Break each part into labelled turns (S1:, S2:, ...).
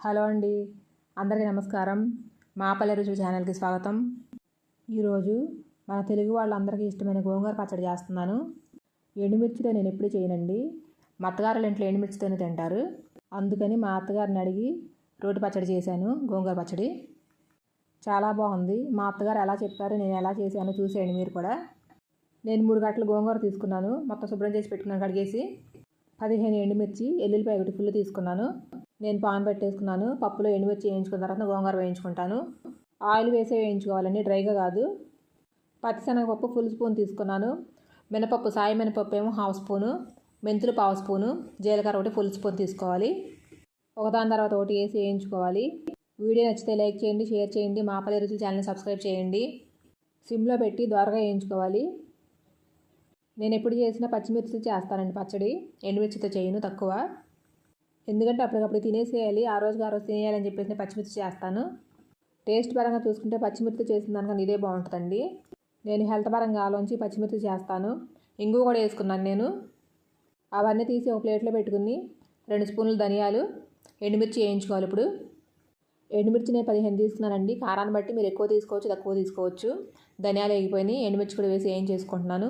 S1: Hello అండి, అందరికీ నమస్కారం. మా పల్లె రుచులు ఛానల్కి స్వాగతం. ఈరోజు మన తెలుగు వాళ్ళందరికీ ఇష్టమైన గోంగూర పచ్చడి చేస్తున్నాను. ఎండుమిర్చితో నేను ఎప్పుడు చేయనండి. మా అత్తగారుల ఇంట్లో ఎండుమిర్చితోనే తింటారు. అందుకని మా అత్తగారిని అడిగి రోటి పచ్చడి చేశాను. గోంగూర పచ్చడి చాలా బాగుంది. మా అత్తగారు ఎలా చెప్పారు, నేను ఎలా చేశాను చూసేయండి మీరు కూడా. నేను 3 కట్టలు గోంగూర తీసుకున్నాను. మొత్తం శుభ్రం చేసి పెట్టుకున్నాను కడిగేసి. 15 ఎండుమిర్చి, ఎల్లుల్లిపాయ ఒకటి ఫుల్ తీసుకున్నాను. నేను పాన్ పెట్టేసుకున్నాను. పప్పులో ఎండుమిర్చి వేయించుకున్న తర్వాత గోంగూర వేయించుకుంటాను. ఆయిల్ వేసే వేయించుకోవాలండి, డ్రైగా కాదు. పచ్చిశనగపప్పు ఫుల్ స్పూన్ తీసుకున్నాను. మినపప్పు, సాయి మినపప్పు ఏమో 1/2 స్పూను, మెంతులు 1/2 స్పూను, జీలకర్ర ఒకటి ఫుల్ స్పూన్ తీసుకోవాలి. ఒకదాని తర్వాత ఒకటి వేసి వేయించుకోవాలి. వీడియో నచ్చితే లైక్ చేయండి, షేర్ చేయండి. మా పల్లె రుచులు ఛానల్ని సబ్స్క్రైబ్ చేయండి. సిమ్లో పెట్టి దోరగా వేయించుకోవాలి. నేను ఎప్పుడు చేసినా పచ్చిమిర్చి చేస్తానండి పచ్చడి, ఎండుమిర్చితో చేయను తక్కువ. ఎందుకంటే అప్పటికప్పుడు తినేసేయాలి, ఆ రోజు తినేయాలని చెప్పేసి పచ్చిమిర్చి చేస్తాను. టేస్ట్ పరంగా చూసుకుంటే పచ్చిమిర్చి చేసిన దానికన్నా ఇదే బాగుంటుందండి. నేను హెల్త్ పరంగా ఆలోచించి పచ్చిమిర్చి చేస్తాను. ఇంగువ కూడా వేసుకున్నాను నేను. అవన్నీ తీసి ఒక ప్లేట్లో పెట్టుకుని 2 స్పూన్లు ధనియాలు, ఎండుమిర్చి వేయించుకోవాలి. ఇప్పుడు ఎండుమిర్చి నేను 15 తీసుకున్నానండి. కారాన్ని బట్టి మీరు ఎక్కువ తీసుకోవచ్చు, తక్కువ తీసుకోవచ్చు. ధనియాలు వేగిపోయినాయి, ఎండుమిర్చి కూడా వేసి వేయించేసుకుంటున్నాను.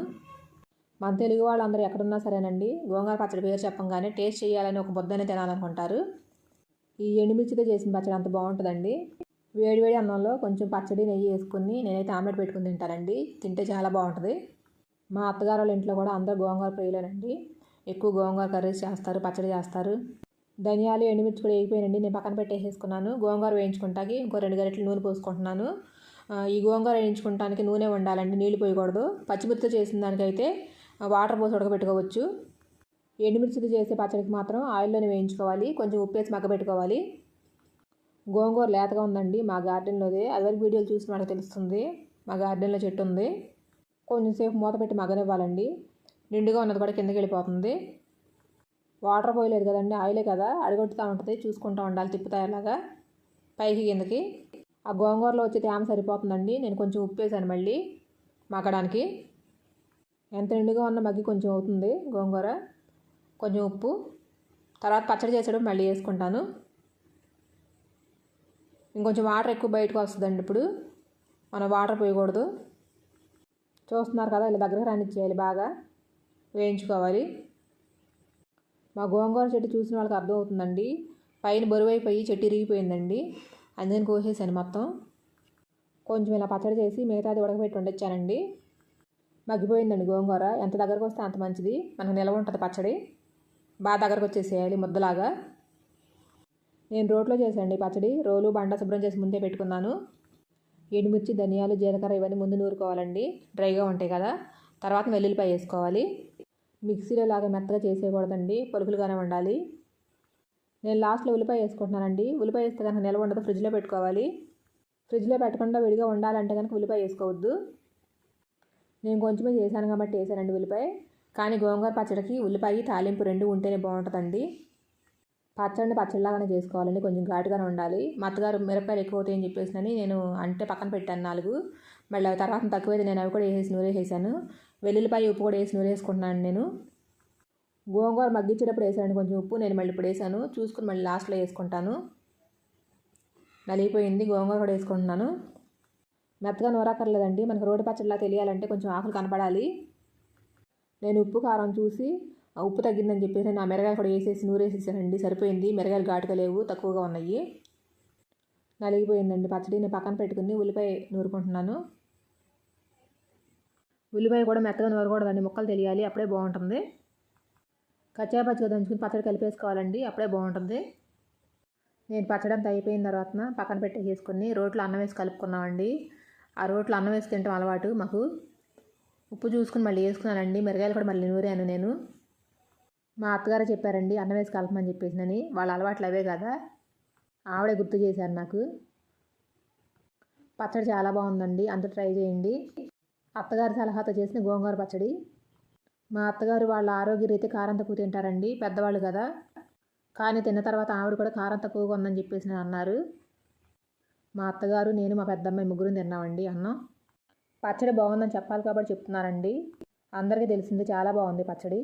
S1: మన తెలుగు వాళ్ళందరూ ఎక్కడున్నా సరేనండి, గోంగూర పచ్చడి పేరు చెప్పంగానే టేస్ట్ చేయాలని ఒక ముద్దనే తినాలనుకుంటారు. ఈ ఎండుమిర్చితో చేసిన పచ్చడి అంత బాగుంటుందండి. వేడివేడి అన్నంలో కొంచెం పచ్చడి, నెయ్యి వేసుకుని నేనైతే ఆమ్లెట్ పెట్టుకుని తింటానండి. తింటే చాలా బాగుంటుంది. మా అత్తగారు వాళ్ళ ఇంట్లో కూడా అందరూ గోంగూర ప్రియులేనండి. ఎక్కువ గోంగూర కర్రీస్ చేస్తారు, పచ్చడి చేస్తారు. ధనియాలు, ఎండుమిర్చి కూడా వేగిపోయినండి. నేను పక్కన పెట్టేసేసుకున్నాను. గోంగూర వేయించుకుంటాకి ఇంకో 2 గరిటెలు నూనె పోసుకుంటున్నాను. ఈ గోంగూర వేయించుకుంటానికి నూనె ఉండాలండి, నీళ్ళు పోయకూడదు. పచ్చిమిర్చితో చేసిన దానికైతే వాటర్ పోసి ఉడకబెట్టుకోవచ్చు. ఎండుమిర్చితో చేసే పచ్చడికి మాత్రం ఆయిల్లోనే వేయించుకోవాలి. కొంచెం ఉప్పేసి మగ్గబెట్టుకోవాలి. గోంగూర లేతగా ఉందండి, మా గార్డెన్లోదే. అదివరకు వీడియోలు చూసిన వాళ్ళకి తెలుస్తుంది. మా గార్డెన్లో చెట్టు ఉంది. కొంచెంసేపు మూత పెట్టి మగ్గనివ్వాలండి. నిండుగా ఉన్నది కూడా కిందకి వెళ్ళిపోతుంది. వాటర్ పోయలేదు కదండి, ఆయిలే కదా, అడుగొట్టుతూ ఉంటుంది. చూసుకుంటూ ఉండాలి, తిప్పుతా ఇలాగా పైకి కిందకి. ఆ గోంగూరలో వచ్చే తేమ సరిపోతుందండి. నేను కొంచెం ఉప్పు వేసాను మళ్ళీ మగ్గడానికి. ఎంత నిండుగా ఉన్న మగ్గి కొంచెం అవుతుంది గోంగూర. కొంచెం ఉప్పు, తర్వాత పచ్చడి చేసేటప్పుడు మళ్ళీ వేసుకుంటాను. ఇంకొంచెం వాటర్ ఎక్కువ బయటకు వస్తుందండి. ఇప్పుడు మనం వాటర్ పోయకూడదు. చూస్తున్నారు కదా, ఇలా దగ్గరకు రానిచ్చేయాలి, బాగా వేయించుకోవాలి. మా గోంగూర చెట్టు చూసిన వాళ్ళకి అర్థమవుతుందండి. పైన బరువైపోయి చెట్టు ఇరిగిపోయిందండి. అందుకని కోసేసాను మొత్తం. కొంచెం ఇలా పచ్చడి చేసి మిగతాది ఉడకబెట్టి వండొచ్చానండి. మగ్గిపోయిందండి గోంగూర. ఎంత దగ్గరకు వస్తే అంత మంచిది, మనకు నిలవ ఉంటుంది పచ్చడి. బాగా దగ్గరకు వచ్చేసేయాలి ముద్దలాగా. నేను రోట్లో చేశానండి పచ్చడి. రోలు బండ శుభ్రం చేసి ముందే పెట్టుకున్నాను. ఎండుమిర్చి, ధనియాలు, జీలకర్ర ఇవన్నీ ముందు నూరుకోవాలండి, డ్రైగా ఉంటాయి కదా. తర్వాత వెల్లుల్లిపాయ వేసుకోవాలి. మిక్సీలో లాగా మెత్తగా చేసేయకూడదండి, పలుకులుగానే ఉండాలి. నేను లాస్ట్లో ఉల్లిపాయ వేసుకుంటున్నానండి. ఉల్లిపాయ వేస్తే కనుక నిలవ ఉండదు, ఫ్రిడ్జ్లో పెట్టుకోవాలి. ఫ్రిడ్జ్లో పెట్టకుండా విడిగా ఉండాలంటే కనుక ఉల్లిపాయ వేసుకోవద్దు. నేను కొంచెమే చేశాను కాబట్టి వేసానండి ఉల్లిపాయ. కానీ గోంగూర పచ్చడికి ఉల్లిపాయ, తాలింపు 2 ఉంటేనే బాగుంటుందండి. పచ్చడిలాగానే చేసుకోవాలండి, కొంచెం ఘాటుగానే ఉండాలి. మా అత్తగారు మిరపకాయలు ఎక్కువ అవుతాయని చెప్పేసినని నేను అంటే పక్కన పెట్టాను 4. మళ్ళీ అవి తర్వాత తక్కువైతే నేను అవి కూడా వేసేసి నూరేసేసాను. వెల్లుల్లిపాయ, ఉప్పు కూడా వేసి నూరేసుకుంటున్నాను నేను. గోంగూర మగ్గించేటప్పుడు వేసానండి కొంచెం ఉప్పు. నేను మళ్ళీ ఇప్పుడు వేసాను, చూసుకుని మళ్ళీ లాస్ట్లో వేసుకుంటాను. నలిగిపోయింది. గోంగూర కూడా వేసుకుంటున్నాను. మెత్తగా నూరక్కర్లేదండి, మనకు రోటి పచ్చడిలా తెలియాలంటే కొంచెం ఆకులు కనపడాలి. నేను ఉప్పు కారం చూసి ఉప్పు తగ్గిందని చెప్పేసి నా మిరగాయలు కూడా వేసేసి నూరేసేసానండి. సరిపోయింది. మిరగాయలు ఘాటుగా లేవు, తక్కువగా ఉన్నాయి. నలిగిపోయిందండి పచ్చడి. నేను పక్కన పెట్టుకుని ఉల్లిపాయ నూరుకుంటున్నాను. ఉల్లిపాయ కూడా మెత్తగా నూరకూడదండి, ముక్కలు తెలియాలి, అప్పుడే బాగుంటుంది. కచ్చాపచ్చిగా దంచుకుని పచ్చడి కలిపేసుకోవాలండి, అప్పుడే బాగుంటుంది. నేను పచ్చడి అంతా అయిపోయిన తర్వాత పక్కన పెట్టేసుకుని రోట్లో అన్నం వేసి కలుపుకున్నామండి. ఆ రోట్లో అన్నం వేసి తింటాం అలవాటు మాకు. ఉప్పు చూసుకుని మళ్ళీ వేసుకున్నానండి. మిరగాయలు కూడా మళ్ళీ నూరాను నేను. మా అత్తగారే చెప్పారండి అన్నం వేసి కలపమని చెప్పేసినని. వాళ్ళ అలవాట్లు అవే కదా, ఆవిడే గుర్తు చేశారు నాకు. పచ్చడి చాలా బాగుందండి, అంత ట్రై చేయండి. అత్తగారి సలహాతో చేసిన గోంగూర పచ్చడి. మా అత్తగారు వాళ్ళ ఆరోగ్యరీత్యా కారం తక్కువ తింటారండి, పెద్దవాళ్ళు కదా. కానీ తిన్న తర్వాత ఆవిడ కూడా కారం తక్కువగా ఉందని చెప్పేసి అన్నారు. మా అత్తగారు, నేను, మా పెద్దమ్మాయి 3 తిన్నామండి అన్నం. పచ్చడి బాగుందని చెప్పాలి కాబట్టి చెప్తున్నానండి. అందరికీ తెలిసింది, చాలా బాగుంది పచ్చడి.